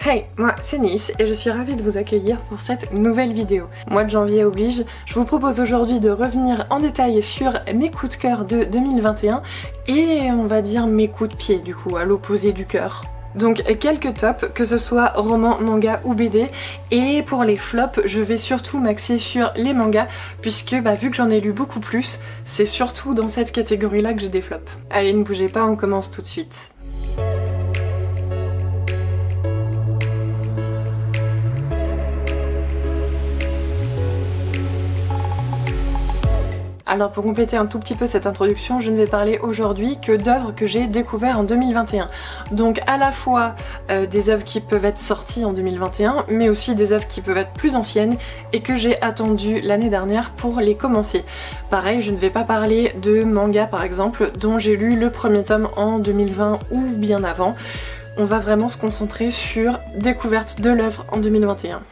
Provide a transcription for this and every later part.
Hey, moi c'est Nice et je suis ravie de vous accueillir pour cette nouvelle vidéo. Mois de janvier oblige, je vous propose aujourd'hui de revenir en détail sur mes coups de cœur de 2021 et on va dire mes coups de pied du coup, à l'opposé du cœur. Donc quelques tops, que ce soit roman, manga ou BD, et pour les flops je vais surtout m'axer sur les mangas puisque vu que j'en ai lu beaucoup plus, c'est surtout dans cette catégorie là que j'ai des flops. Allez, ne bougez pas, on commence tout de suite. Alors pour compléter un tout petit peu cette introduction, je ne vais parler aujourd'hui que d'œuvres que j'ai découvertes en 2021. Donc à la fois des œuvres qui peuvent être sorties en 2021, mais aussi des œuvres qui peuvent être plus anciennes et que j'ai attendu l'année dernière pour les commencer. Pareil, je ne vais pas parler de manga par exemple, dont j'ai lu le premier tome en 2020 ou bien avant. On va vraiment se concentrer sur découverte de l'œuvre en 2021.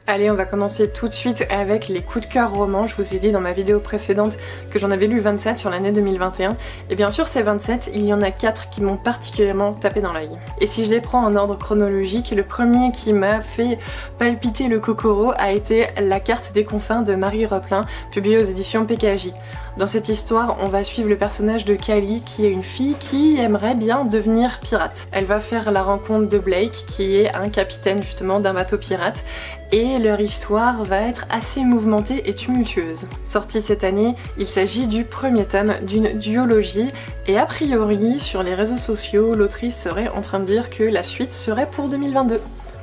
Allez, on va commencer tout de suite avec les coups de cœur romans. Je vous ai dit dans ma vidéo précédente que j'en avais lu 27 sur l'année 2021. Et bien sûr, ces 27, il y en a 4 qui m'ont particulièrement tapé dans l'œil. Et si je les prends en ordre chronologique, le premier qui m'a fait palpiter le cocoro a été La carte des confins de Marie Replin, publiée aux éditions PKJ. Dans cette histoire, on va suivre le personnage de Kali, qui est une fille qui aimerait bien devenir pirate. Elle va faire la rencontre de Blake, qui est un capitaine justement d'un bateau pirate, et leur histoire va être assez mouvementée et tumultueuse. Sorti cette année, il s'agit du premier tome d'une duologie, et a priori, sur les réseaux sociaux, l'autrice serait en train de dire que la suite serait pour 2022.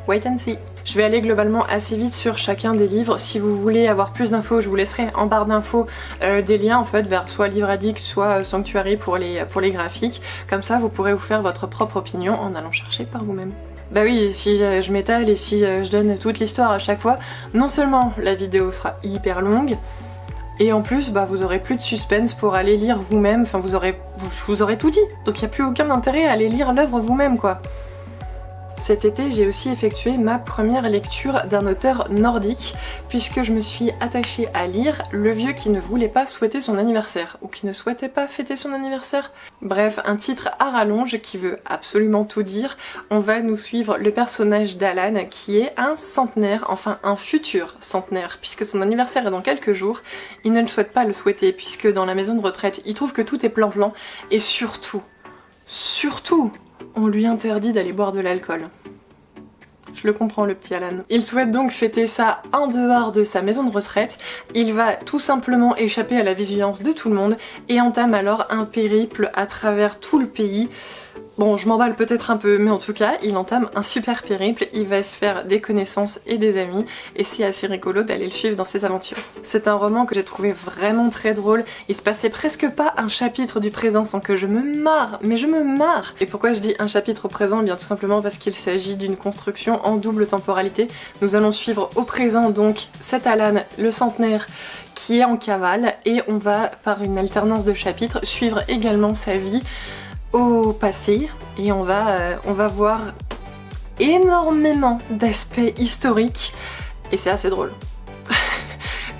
Wait and see. Je vais aller globalement assez vite sur chacun des livres. Si vous voulez avoir plus d'infos, je vous laisserai en barre d'infos des liens en fait vers soit Livre Addict, soit Sanctuary pour les graphiques. Comme ça, vous pourrez vous faire votre propre opinion en allant chercher par vous-même. Bah oui, si je m'étale et si je donne toute l'histoire à chaque fois, non seulement la vidéo sera hyper longue, et en plus, vous aurez plus de suspense pour aller lire vous-même. Enfin, vous aurez tout dit. Donc il n'y a plus aucun intérêt à aller lire l'œuvre vous-même, quoi. Cet été, j'ai aussi effectué ma première lecture d'un auteur nordique, puisque je me suis attachée à lire Le vieux qui ne voulait pas souhaiter son anniversaire, ou qui ne souhaitait pas fêter son anniversaire. Bref, un titre à rallonge qui veut absolument tout dire. On va nous suivre le personnage d'Alan, qui est un centenaire, enfin un futur centenaire, puisque son anniversaire est dans quelques jours. Il ne le souhaite pas le souhaiter, puisque dans la maison de retraite, il trouve que tout est plan-plan, et surtout, on lui interdit d'aller boire de l'alcool. Je le comprends, le petit Alan. Il souhaite donc fêter ça en dehors de sa maison de retraite. Il va tout simplement échapper à la vigilance de tout le monde et entame alors un périple à travers tout le pays. Bon, je m'emballe peut-être un peu, mais en tout cas, il entame un super périple, il va se faire des connaissances et des amis, et c'est assez rigolo d'aller le suivre dans ses aventures. C'est un roman que j'ai trouvé vraiment très drôle, il se passait presque pas un chapitre du présent sans que je me marre, mais je me marre. Et pourquoi je dis un chapitre au présent? Eh bien tout simplement parce qu'il s'agit d'une construction en double temporalité. Nous allons suivre au présent donc cet Alan, le centenaire, qui est en cavale, et on va, par une alternance de chapitres, suivre également sa vie au passé, et on va voir énormément d'aspects historiques et c'est assez drôle.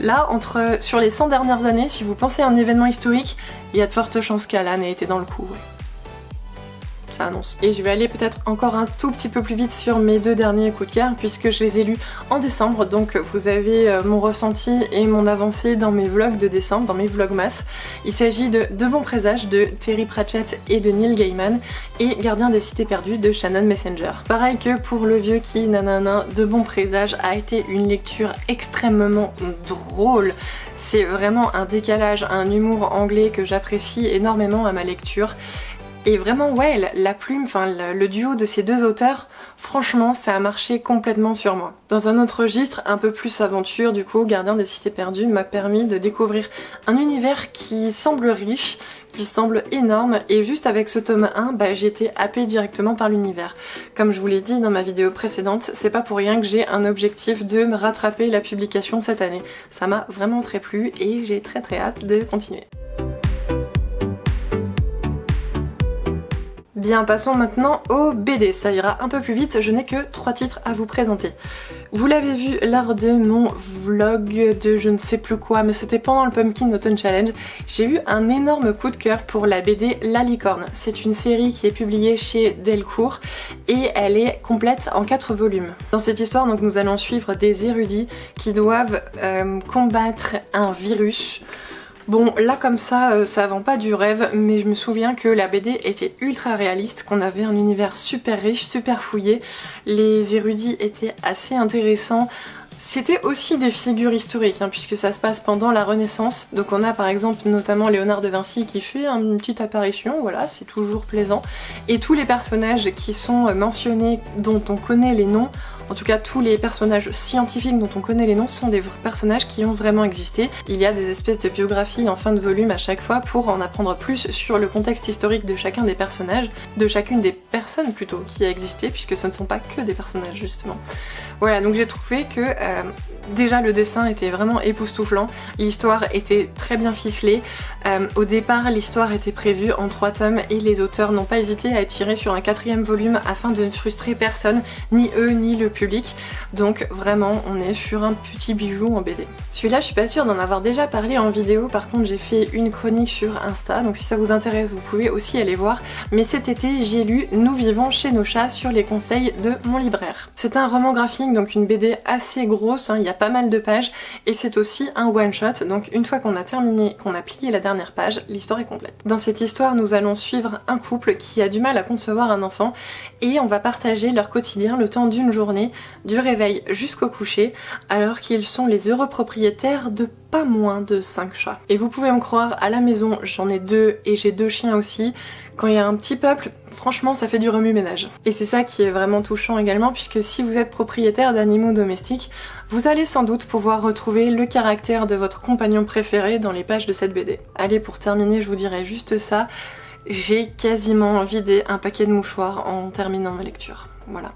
Là, sur les 100 dernières années, si vous pensez à un événement historique, il y a de fortes chances qu'Alan ait été dans le coup. Ouais. Ça annonce. Et je vais aller peut-être encore un tout petit peu plus vite sur mes deux derniers coups de cœur puisque je les ai lus en décembre, donc vous avez mon ressenti et mon avancée dans mes vlogs de décembre, dans mes vlogmas. Il s'agit de De bons présages de Terry Pratchett et de Neil Gaiman et Gardien des cités perdues de Shannon Messenger. Pareil que pour Le vieux qui nanana, De bons présages a été une lecture extrêmement drôle. C'est vraiment un décalage, un humour anglais que j'apprécie énormément à ma lecture. Et vraiment, ouais, la plume, le duo de ces deux auteurs, franchement, ça a marché complètement sur moi. Dans un autre registre, un peu plus aventure, du coup, Gardien des cités perdues m'a permis de découvrir un univers qui semble riche, qui semble énorme, et juste avec ce tome 1, j'ai été happée directement par l'univers. Comme je vous l'ai dit dans ma vidéo précédente, c'est pas pour rien que j'ai un objectif de me rattraper la publication cette année. Ça m'a vraiment très plu et j'ai très hâte de continuer. Bien, passons maintenant au BD, ça ira un peu plus vite, je n'ai que 3 titres à vous présenter. Vous l'avez vu lors de mon vlog de je ne sais plus quoi, mais c'était pendant le Pumpkin Autumn Challenge, j'ai eu un énorme coup de cœur pour la BD La Licorne. C'est une série qui est publiée chez Delcourt et elle est complète en 4 volumes. Dans cette histoire, donc, nous allons suivre des érudits qui doivent combattre un virus. Bon, là comme ça vend pas du rêve, mais je me souviens que la BD était ultra réaliste, qu'on avait un univers super riche, super fouillé, les érudits étaient assez intéressants. C'était aussi des figures historiques, hein, puisque ça se passe pendant la Renaissance. Donc on a par exemple notamment Léonard de Vinci qui fait une petite apparition, voilà, c'est toujours plaisant. Et tous les personnages qui sont mentionnés, dont on connaît les noms, en tout cas tous les personnages scientifiques dont on connaît les noms sont des personnages qui ont vraiment existé. Il y a des espèces de biographies en fin de volume à chaque fois pour en apprendre plus sur le contexte historique de chacun des personnages, de chacune des personnes plutôt qui a existé, puisque ce ne sont pas que des personnages justement. Voilà, donc j'ai trouvé que déjà le dessin était vraiment époustouflant, l'histoire était très bien ficelée. Au départ l'histoire était prévue en 3 tomes et les auteurs n'ont pas hésité à étirer sur un 4e volume afin de ne frustrer personne, ni eux ni le public. Donc vraiment on est sur un petit bijou en BD. Celui-là je suis pas sûre d'en avoir déjà parlé en vidéo, par contre j'ai fait une chronique sur Insta, donc si ça vous intéresse vous pouvez aussi aller voir. Mais cet été j'ai lu Nous vivons chez nos chats sur les conseils de mon libraire. C'est un roman graphique, donc une BD assez grosse, hein, il y a pas mal de pages et c'est aussi un one shot, donc une fois qu'on a terminé, qu'on a plié la dernière page, l'histoire est complète. Dans cette histoire nous allons suivre un couple qui a du mal à concevoir un enfant et on va partager leur quotidien le temps d'une journée, du réveil jusqu'au coucher, alors qu'ils sont les heureux propriétaires de pas moins de 5 chats. Et vous pouvez me croire, à la maison j'en ai 2 et j'ai 2 chiens aussi. Quand il y a un petit peuple, franchement ça fait du remue-ménage. Et c'est ça qui est vraiment touchant également, puisque si vous êtes propriétaire d'animaux domestiques, vous allez sans doute pouvoir retrouver le caractère de votre compagnon préféré dans les pages de cette BD. Allez, pour terminer je vous dirai juste ça, j'ai quasiment vidé un paquet de mouchoirs en terminant ma lecture. Voilà.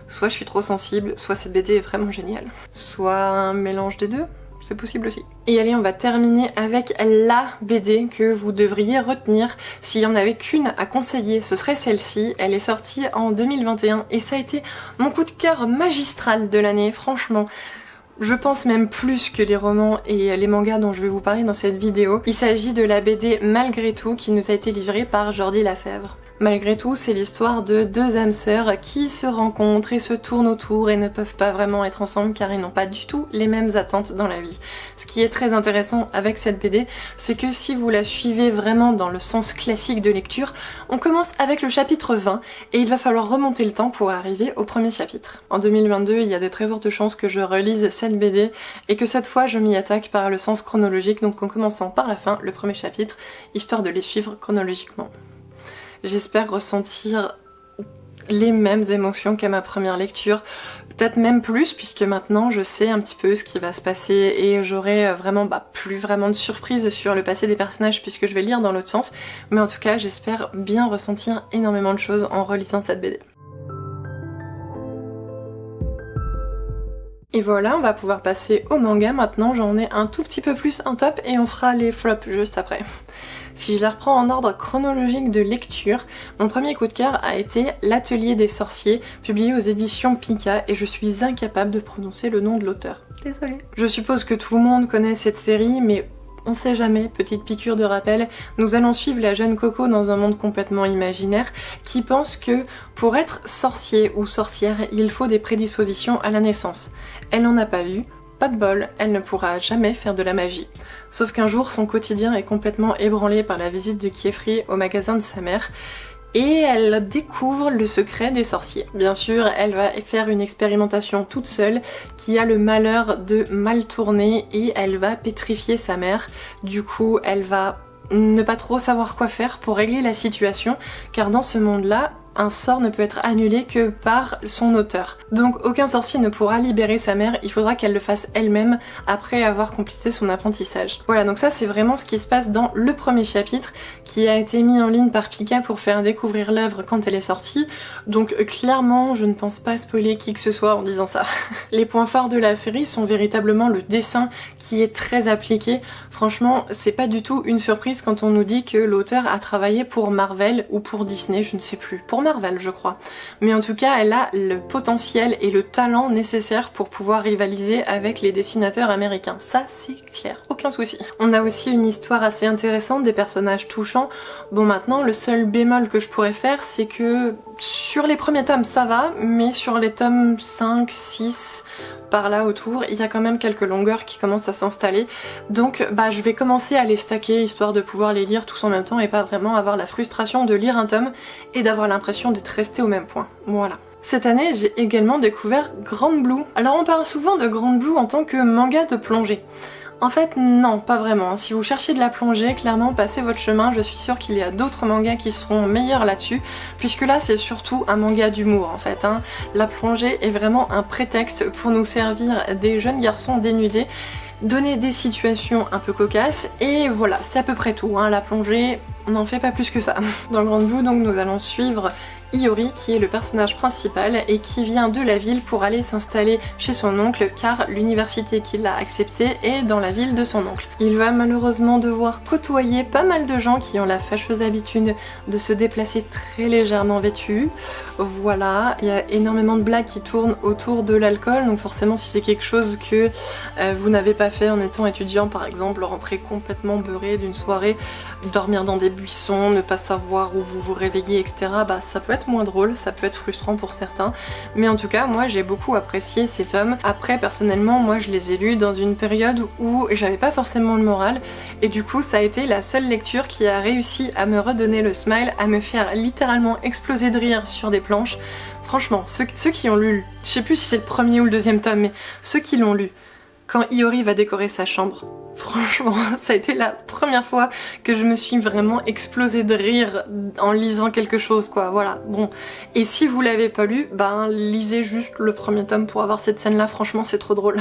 Soit je suis trop sensible, soit cette BD est vraiment géniale. Soit un mélange des deux, c'est possible aussi. Et allez, on va terminer avec la BD que vous devriez retenir. S'il y en avait qu'une à conseiller, ce serait celle-ci. Elle est sortie en 2021 et ça a été mon coup de cœur magistral de l'année, franchement. Je pense même plus que les romans et les mangas dont je vais vous parler dans cette vidéo. Il s'agit de la BD Malgré tout qui nous a été livrée par Jordi Lafèvre. Malgré tout, c'est l'histoire de 2 âmes sœurs qui se rencontrent et se tournent autour et ne peuvent pas vraiment être ensemble car ils n'ont pas du tout les mêmes attentes dans la vie. Ce qui est très intéressant avec cette BD, c'est que si vous la suivez vraiment dans le sens classique de lecture, on commence avec le chapitre 20 et il va falloir remonter le temps pour arriver au premier chapitre. En 2022, il y a de très fortes chances que je relise cette BD et que cette fois je m'y attaque par le sens chronologique, donc en commençant par la fin, le premier chapitre, histoire de les suivre chronologiquement. J'espère ressentir les mêmes émotions qu'à ma première lecture, peut-être même plus puisque maintenant je sais un petit peu ce qui va se passer et j'aurai vraiment plus vraiment de surprise sur le passé des personnages puisque je vais lire dans l'autre sens, mais en tout cas j'espère bien ressentir énormément de choses en relisant cette BD. Et voilà, on va pouvoir passer au manga maintenant, j'en ai un tout petit peu plus en top et on fera les flops juste après. Si je la reprends en ordre chronologique de lecture, mon premier coup de cœur a été L'Atelier des sorciers, publié aux éditions Pika, et je suis incapable de prononcer le nom de l'auteur. Désolée. Je suppose que tout le monde connaît cette série, mais on sait jamais, petite piqûre de rappel, nous allons suivre la jeune Coco dans un monde complètement imaginaire qui pense que pour être sorcier ou sorcière, il faut des prédispositions à la naissance. Elle n'en a pas eu. Pas de bol, elle ne pourra jamais faire de la magie. Sauf qu'un jour, son quotidien est complètement ébranlé par la visite de Kiefri au magasin de sa mère et elle découvre le secret des sorciers. Bien sûr, elle va faire une expérimentation toute seule qui a le malheur de mal tourner et elle va pétrifier sa mère. Du coup, elle va ne pas trop savoir quoi faire pour régler la situation car dans ce monde-là, un sort ne peut être annulé que par son auteur. Donc aucun sorcier ne pourra libérer sa mère, il faudra qu'elle le fasse elle-même après avoir complété son apprentissage. Voilà, donc ça c'est vraiment ce qui se passe dans le premier chapitre qui a été mis en ligne par Pika pour faire découvrir l'œuvre quand elle est sortie. Donc clairement je ne pense pas spoiler qui que ce soit en disant ça. Les points forts de la série sont véritablement le dessin qui est très appliqué. Franchement c'est pas du tout une surprise quand on nous dit que l'auteur a travaillé pour Marvel ou pour Disney, je ne sais plus. Pour Marvel je crois. Mais en tout cas elle a le potentiel et le talent nécessaire pour pouvoir rivaliser avec les dessinateurs américains. Ça c'est clair, aucun souci. On a aussi une histoire assez intéressante, des personnages touchants. Bon maintenant le seul bémol que je pourrais faire c'est que sur les premiers tomes ça va, mais sur les tomes 5, 6... par là autour, il y a quand même quelques longueurs qui commencent à s'installer, donc je vais commencer à les stacker histoire de pouvoir les lire tous en même temps et pas vraiment avoir la frustration de lire un tome et d'avoir l'impression d'être resté au même point. Voilà. Cette année, j'ai également découvert Grand Blue. Alors on parle souvent de Grand Blue en tant que manga de plongée. En fait, non, pas vraiment. Si vous cherchez de la plongée, clairement, passez votre chemin. Je suis sûre qu'il y a d'autres mangas qui seront meilleurs là-dessus, puisque là, c'est surtout un manga d'humour, en fait. La plongée est vraiment un prétexte pour nous servir des jeunes garçons dénudés, donner des situations un peu cocasses, et voilà, c'est à peu près tout. La plongée, on n'en fait pas plus que ça. Dans Grand Blue, donc, nous allons suivre Iori qui est le personnage principal et qui vient de la ville pour aller s'installer chez son oncle car l'université qui l'a accepté est dans la ville de son oncle. Il va malheureusement devoir côtoyer pas mal de gens qui ont la fâcheuse habitude de se déplacer très légèrement vêtus. Voilà, il y a énormément de blagues qui tournent autour de l'alcool, donc forcément si c'est quelque chose que vous n'avez pas fait en étant étudiant par exemple, rentrer complètement beurré d'une soirée, dormir dans des buissons, ne pas savoir où vous vous réveillez, etc. Ça peut être moins drôle, ça peut être frustrant pour certains, mais en tout cas moi j'ai beaucoup apprécié ces tomes. Après personnellement moi je les ai lus dans une période où j'avais pas forcément le moral et du coup ça a été la seule lecture qui a réussi à me redonner le smile, à me faire littéralement exploser de rire sur des planches. Franchement, ceux qui ont lu, je sais plus si c'est le premier ou le deuxième tome, mais ceux qui l'ont lu, quand Iori va décorer sa chambre, franchement, ça a été la première fois que je me suis vraiment explosée de rire en lisant quelque chose, quoi, voilà, bon. Et si vous l'avez pas lu, lisez juste le premier tome pour avoir cette scène-là, franchement, c'est trop drôle.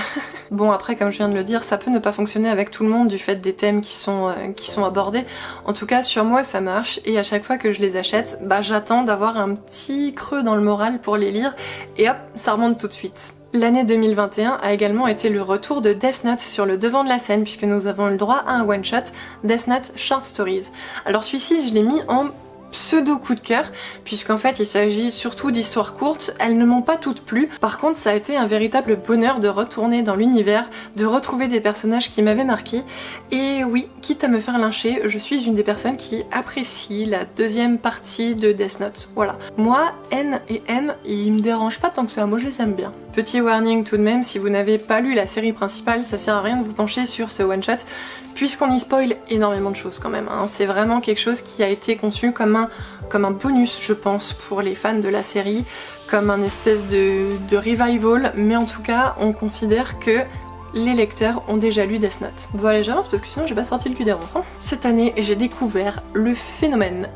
Bon, après, comme je viens de le dire, ça peut ne pas fonctionner avec tout le monde du fait des thèmes qui sont abordés. En tout cas, sur moi, ça marche, et à chaque fois que je les achète, j'attends d'avoir un petit creux dans le moral pour les lire, et hop, ça remonte tout de suite. L'année 2021 a également été le retour de Death Note sur le devant de la scène puisque nous avons eu le droit à un one-shot Death Note Short Stories. Alors celui-ci je l'ai mis en pseudo coup de cœur puisqu'en fait il s'agit surtout d'histoires courtes, elles ne m'ont pas toutes plu. Par contre ça a été un véritable bonheur de retourner dans l'univers, de retrouver des personnages qui m'avaient marqué et oui, quitte à me faire lyncher, je suis une des personnes qui apprécie la deuxième partie de Death Note. Voilà. Moi, N et M, ils me dérangent pas tant que ça, moi je les aime bien. Petit warning tout de même, si vous n'avez pas lu la série principale, ça sert à rien de vous pencher sur ce one shot puisqu'on y spoil énormément de choses quand même. C'est vraiment quelque chose qui a été conçu comme un bonus je pense pour les fans de la série, comme un espèce de revival, mais en tout cas on considère que les lecteurs ont déjà lu Death Note. Bon allez j'avance parce que sinon j'ai pas sorti le cul des ronds. Cette année j'ai découvert le phénomène.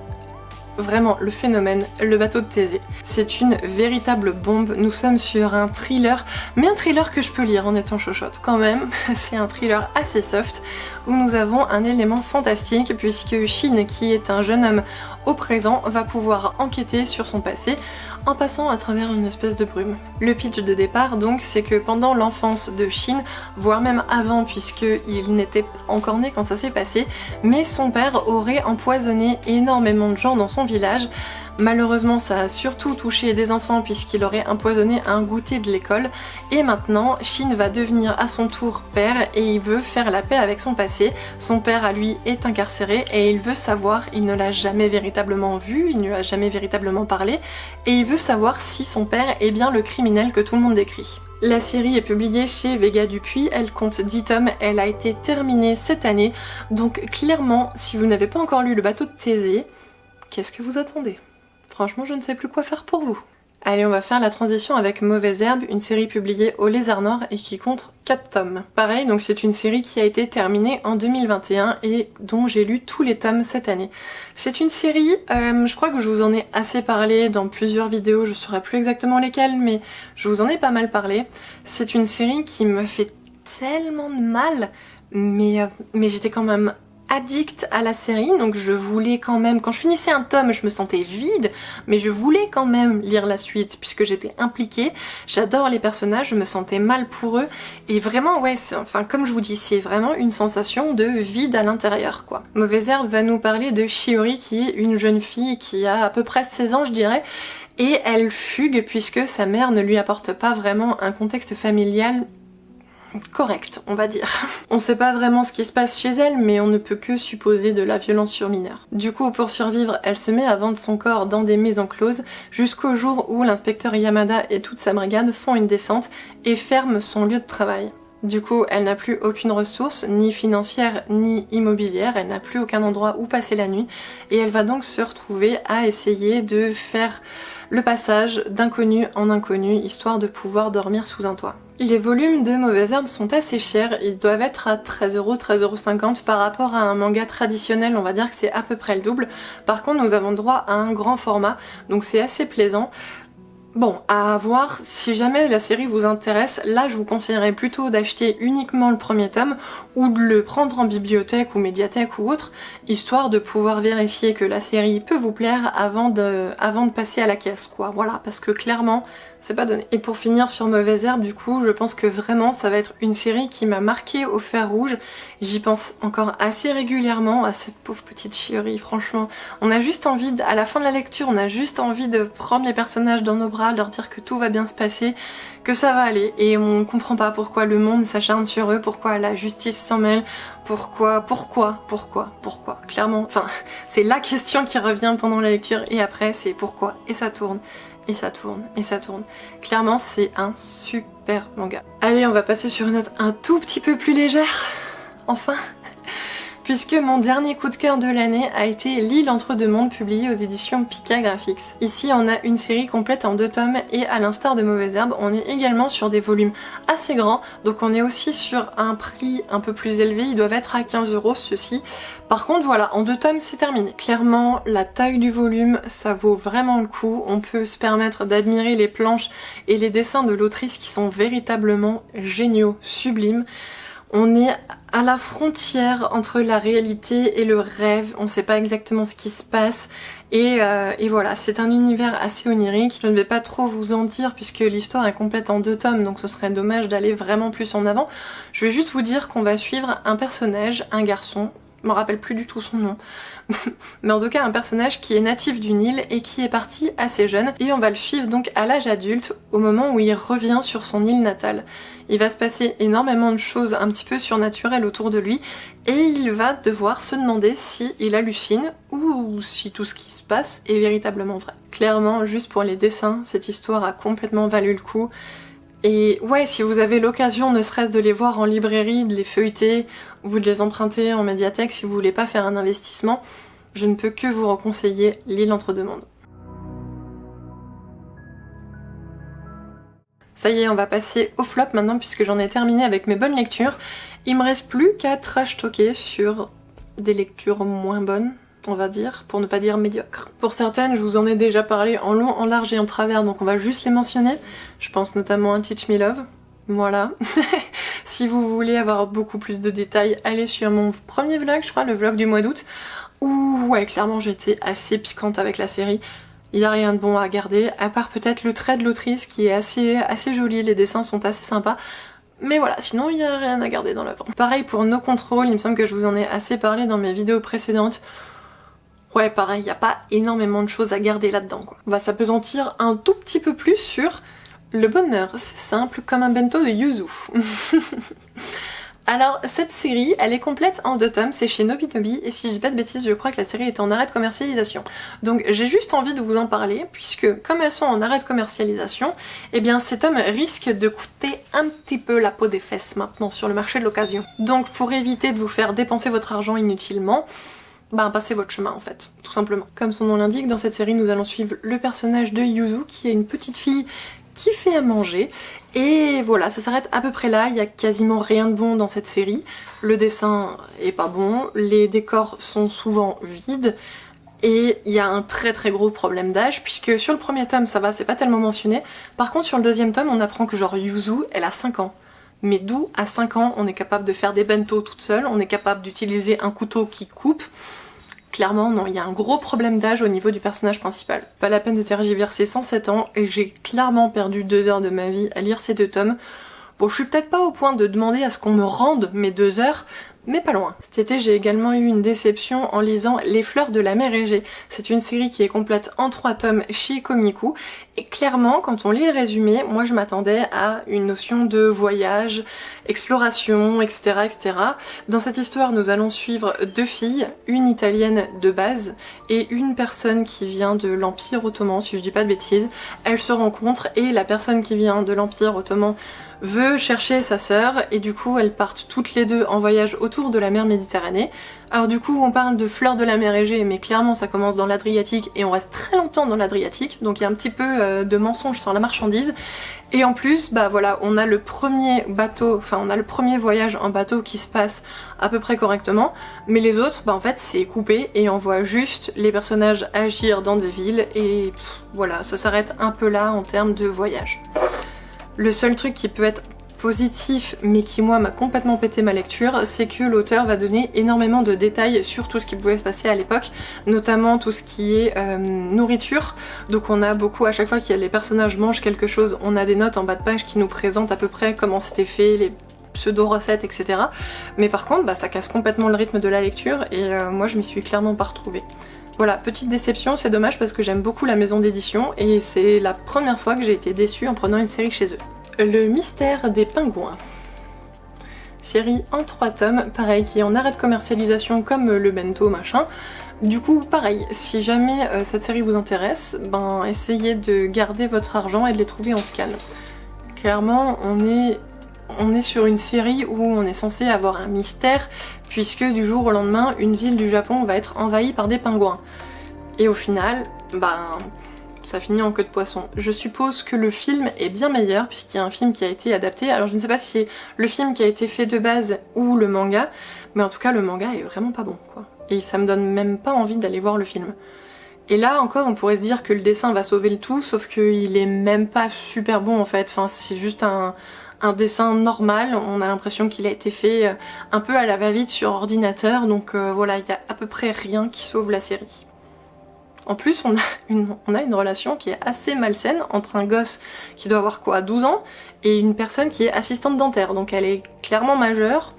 Vraiment, le phénomène, le bateau de Thésée. C'est une véritable bombe, nous sommes sur un thriller, mais un thriller que je peux lire en étant chochotte quand même. C'est un thriller assez soft, où nous avons un élément fantastique, puisque Shin, qui est un jeune homme au présent, va pouvoir enquêter sur son passé, en passant à travers une espèce de brume. Le pitch de départ donc c'est que pendant l'enfance de Shin, voire même avant puisqu'il n'était pas encore né quand ça s'est passé, mais son père aurait empoisonné énormément de gens dans son village. Malheureusement ça a surtout touché des enfants puisqu'il aurait empoisonné un goûter de l'école et maintenant Shin va devenir à son tour père et il veut faire la paix avec son passé. Son père à lui est incarcéré et il veut savoir, il ne l'a jamais véritablement vu, il ne lui a jamais véritablement parlé et il veut savoir si son père est bien le criminel que tout le monde décrit. La série est publiée chez Vega Dupuis, elle compte 10 tomes, elle a été terminée cette année, donc clairement si vous n'avez pas encore lu le bateau de Thésée, qu'est-ce que vous attendez ? Franchement, je ne sais plus quoi faire pour vous. Allez, on va faire la transition avec Mauvaise Herbe, une série publiée au Lézard Noir et qui compte 4 tomes. Pareil, donc c'est une série qui a été terminée en 2021 et dont j'ai lu tous les tomes cette année. C'est une série, je crois que je vous en ai assez parlé dans plusieurs vidéos, je ne saurais plus exactement lesquelles, mais je vous en ai pas mal parlé. C'est une série qui me fait tellement de mal, mais j'étais quand même addict à la série, donc je voulais quand même, quand je finissais un tome je me sentais vide, mais je voulais quand même lire la suite puisque j'étais impliquée. J'adore les personnages, je me sentais mal pour eux et vraiment ouais, enfin comme je vous dis, c'est vraiment une sensation de vide à l'intérieur quoi. Mauvaise Herbe va nous parler de Shiori qui est une jeune fille qui a à peu près 16 ans je dirais, et elle fugue puisque sa mère ne lui apporte pas vraiment un contexte familial correct, on va dire. On sait pas vraiment ce qui se passe chez elle, mais on ne peut que supposer de la violence sur mineurs. Du coup, pour survivre, elle se met à vendre son corps dans des maisons closes, jusqu'au jour où l'inspecteur Yamada et toute sa brigade font une descente et ferment son lieu de travail. Du coup, elle n'a plus aucune ressource, ni financière, ni immobilière, elle n'a plus aucun endroit où passer la nuit, et elle va donc se retrouver à essayer de faire le passage d'inconnu en inconnu, histoire de pouvoir dormir sous un toit. Les volumes de Mauvaise Herbe sont assez chers, ils doivent être à 13€, 13,50€ par rapport à un manga traditionnel, on va dire que c'est à peu près le double. Par contre, nous avons droit à un grand format, donc c'est assez plaisant. Bon, à voir, si jamais la série vous intéresse, là je vous conseillerais plutôt d'acheter uniquement le premier tome ou de le prendre en bibliothèque ou médiathèque ou autre, histoire de pouvoir vérifier que la série peut vous plaire avant de passer à la caisse quoi, voilà, parce que clairement c'est pas donné. Et pour finir sur Mauvaise Herbe, du coup, je pense que vraiment ça va être une série qui m'a marquée au fer rouge. J'y pense encore assez régulièrement à cette pauvre petite Shiori, franchement. On a juste envie, à la fin de la lecture, on a juste envie de prendre les personnages dans nos bras, leur dire que tout va bien se passer, que ça va aller, et on comprend pas pourquoi le monde s'acharne sur eux, pourquoi la justice s'en mêle, pourquoi, clairement, enfin, c'est la question qui revient pendant la lecture, et après c'est pourquoi, et ça tourne. Et ça tourne, et ça tourne. Clairement, c'est un super manga. Allez, on va passer sur une note un tout petit peu plus légère. Enfin. Puisque mon dernier coup de cœur de l'année a été L'île entre deux mondes, publié aux éditions Pika Graphics. Ici on a une série complète en 2 tomes et à l'instar de Mauvaise Herbe, on est également sur des volumes assez grands, donc on est aussi sur un prix un peu plus élevé, ils doivent être à 15€ ceux-ci. Par contre voilà, en 2 tomes c'est terminé. Clairement la taille du volume ça vaut vraiment le coup, on peut se permettre d'admirer les planches et les dessins de l'autrice qui sont véritablement géniaux, sublimes. On est à la frontière entre la réalité et le rêve, on sait pas exactement ce qui se passe et voilà, c'est un univers assez onirique. Je ne vais pas trop vous en dire puisque l'histoire est complète en 2 tomes donc ce serait dommage d'aller vraiment plus en avant. Je vais juste vous dire qu'on va suivre un personnage, un garçon, je me rappelle plus du tout son nom, mais en tout cas un personnage qui est natif d'une île et qui est parti assez jeune et on va le suivre donc à l'âge adulte au moment où il revient sur son île natale. Il va se passer énormément de choses un petit peu surnaturelles autour de lui et il va devoir se demander si il hallucine ou si tout ce qui se passe est véritablement vrai. Clairement, juste pour les dessins, cette histoire a complètement valu le coup. Et ouais, si vous avez l'occasion ne serait-ce de les voir en librairie, de les feuilleter ou de les emprunter en médiathèque si vous voulez pas faire un investissement, je ne peux que vous reconseiller L'île entre deux mondes. Ça y est, on va passer au flop maintenant puisque j'en ai terminé avec mes bonnes lectures. Il me reste plus qu'à trash talker sur des lectures moins bonnes, on va dire, pour ne pas dire médiocres. Pour certaines, je vous en ai déjà parlé en long, en large et en travers, donc on va juste les mentionner. Je pense notamment à Teach Me Love, voilà. Si vous voulez avoir beaucoup plus de détails, allez sur mon premier vlog, je crois, le vlog du mois d'août, où ouais, clairement j'étais assez piquante avec la série. Il n'y a rien de bon à garder, à part peut-être le trait de l'autrice qui est assez joli, les dessins sont assez sympas. Mais voilà, sinon il n'y a rien à garder dans l'œuvre. Pareil pour No Control, il me semble que je vous en ai assez parlé dans mes vidéos précédentes. Ouais, pareil, il n'y a pas énormément de choses à garder là-dedans, quoi. On va s'apesantir un tout petit peu plus sur le bonheur. C'est simple comme un bento de yuzu. Alors, cette série, elle est complète en 2 tomes, c'est chez Nobitobi, et si je dis pas de bêtises, je crois que la série est en arrêt de commercialisation. Donc j'ai juste envie de vous en parler, puisque comme elles sont en arrêt de commercialisation, eh bien ces tomes risquent de coûter un petit peu la peau des fesses maintenant sur le marché de l'occasion. Donc pour éviter de vous faire dépenser votre argent inutilement, bah passez votre chemin en fait, tout simplement. Comme son nom l'indique, dans cette série nous allons suivre le personnage de Yuzu, qui est une petite fille qui fait à manger, et voilà, ça s'arrête à peu près là, il y a quasiment rien de bon dans cette série, le dessin est pas bon, les décors sont souvent vides, et il y a un très gros problème d'âge, puisque sur le premier tome ça va, c'est pas tellement mentionné, par contre sur le 2e tome on apprend que genre Yuzu, elle a 5 ans. Mais d'où à 5 ans on est capable de faire des bento toute seule, on est capable d'utiliser un couteau qui coupe. Clairement non, il y a un gros problème d'âge au niveau du personnage principal. Pas la peine de tergiverser, 107 ans et j'ai clairement perdu 2 heures de ma vie à lire ces 2 tomes. Bon, je suis peut-être pas au point de demander à ce qu'on me rende mes 2 heures, mais pas loin. Cet été, j'ai également eu une déception en lisant Les Fleurs de la Mer Égée. C'est une série qui est complète en 3 tomes chez Komiku, et clairement, quand on lit le résumé, moi je m'attendais à une notion de voyage, exploration, etc., etc. Dans cette histoire, nous allons suivre 2 filles, une italienne de base et une personne qui vient de l'Empire Ottoman, si je dis pas de bêtises. Elles se rencontrent et la personne qui vient de l'Empire Ottoman veut chercher sa sœur et du coup elles partent toutes les deux en voyage autour de la mer Méditerranée. Alors du coup on parle de Fleurs de la Mer Égée mais clairement ça commence dans l'Adriatique et on reste très longtemps dans l'Adriatique, donc il y a un petit peu de mensonge sur la marchandise. Et en plus bah voilà, on a le premier bateau, enfin on a le premier voyage en bateau qui se passe à peu près correctement, mais les autres bah en fait c'est coupé et on voit juste les personnages agir dans des villes et voilà, ça s'arrête un peu là en termes de voyage. Le seul truc qui peut être positif mais qui moi m'a complètement pété ma lecture, c'est que l'auteur va donner énormément de détails sur tout ce qui pouvait se passer à l'époque, notamment tout ce qui est nourriture. Donc on a beaucoup, à chaque fois que les personnages mangent quelque chose, on a des notes en bas de page qui nous présentent à peu près comment c'était fait, les pseudo-recettes, etc. Mais par contre, bah, ça casse complètement le rythme de la lecture et moi je m'y suis clairement pas retrouvée. Voilà, petite déception, c'est dommage parce que j'aime beaucoup la maison d'édition et c'est la première fois que j'ai été déçue en prenant une série chez eux. Le mystère des pingouins. Série en 3 tomes, pareil, qui est en arrêt de commercialisation comme le bento machin. Du coup, pareil, si jamais cette série vous intéresse, ben essayez de garder votre argent et de les trouver en scan. Clairement, on est sur une série où on est censé avoir un mystère, puisque du jour au lendemain, une ville du Japon va être envahie par des pingouins. Et au final, ben, ça finit en queue de poisson. Je suppose que le film est bien meilleur, puisqu'il y a un film qui a été adapté. Alors je ne sais pas si c'est le film qui a été fait de base ou le manga, mais en tout cas le manga est vraiment pas bon, quoi. Et ça me donne même pas envie d'aller voir le film. Et là encore, on pourrait se dire que le dessin va sauver le tout, sauf qu'il est même pas super bon en fait. Enfin, c'est juste un dessin normal, on a l'impression qu'il a été fait un peu à la va-vite sur ordinateur, donc voilà, il y a à peu près rien qui sauve la série. En plus, on a une relation qui est assez malsaine entre un gosse qui doit avoir quoi, 12 ans, et une personne qui est assistante dentaire, donc elle est clairement majeure.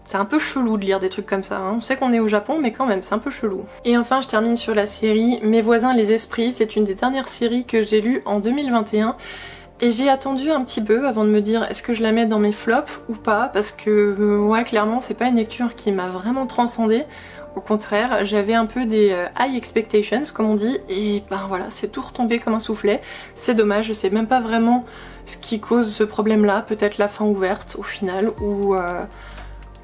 C'est un peu chelou de lire des trucs comme ça, hein. On sait qu'on est au Japon, mais quand même, c'est un peu chelou. Et enfin, je termine sur la série Mes voisins les esprits, c'est une des dernières séries que j'ai lues en 2021. Et j'ai attendu un petit peu avant de me dire est-ce que je la mets dans mes flops ou pas, parce que ouais, clairement c'est pas une lecture qui m'a vraiment transcendée. Au contraire, j'avais un peu des high expectations comme on dit, et ben voilà, c'est tout retombé comme un soufflet. C'est dommage, je sais même pas vraiment ce qui cause ce problème là, peut-être la fin ouverte au final, ou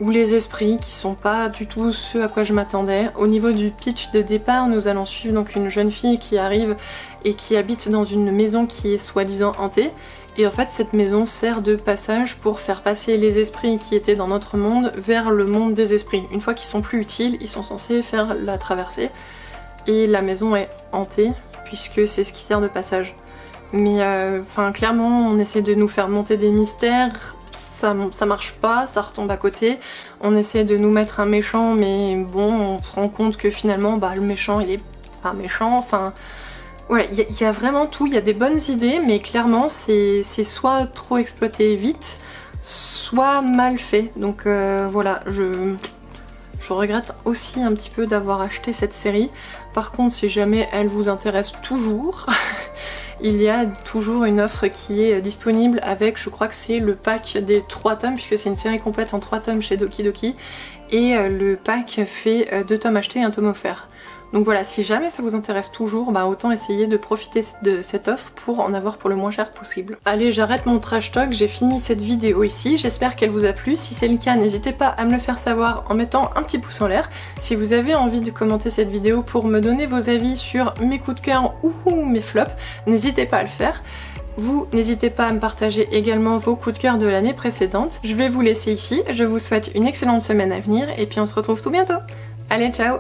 les esprits qui sont pas du tout ceux à quoi je m'attendais. Au niveau du pitch de départ, nous allons suivre donc une jeune fille qui arrive et qui habite dans une maison qui est soi-disant hantée. Et en fait cette maison sert de passage pour faire passer les esprits qui étaient dans notre monde vers le monde des esprits. Une fois qu'ils sont plus utiles, ils sont censés faire la traversée. Et la maison est hantée puisque c'est ce qui sert de passage. Mais enfin clairement on essaie de nous faire monter des mystères. Ça marche pas, ça retombe à côté. On essaie de nous mettre un méchant, mais bon, on se rend compte que finalement, bah, le méchant, il est pas méchant. Enfin, ouais, il y a vraiment tout. Il y a des bonnes idées, mais clairement, c'est soit trop exploité vite, soit mal fait. Donc voilà, je regrette aussi un petit peu d'avoir acheté cette série. Par contre, si jamais elle vous intéresse toujours, il y a toujours une offre qui est disponible avec, je crois que c'est le pack des 3 tomes, puisque c'est une série complète en 3 tomes chez Doki Doki, et le pack fait 2 tomes achetés et 1 tome offert. Donc voilà, si jamais ça vous intéresse toujours, bah autant essayer de profiter de cette offre pour en avoir pour le moins cher possible. Allez, j'arrête mon trash talk, j'ai fini cette vidéo ici, j'espère qu'elle vous a plu. Si c'est le cas, n'hésitez pas à me le faire savoir en mettant un petit pouce en l'air. Si vous avez envie de commenter cette vidéo pour me donner vos avis sur mes coups de cœur ou mes flops, n'hésitez pas à le faire. Vous, n'hésitez pas à me partager également vos coups de cœur de l'année précédente. Je vais vous laisser ici, je vous souhaite une excellente semaine à venir et puis on se retrouve tout bientôt. Allez, ciao!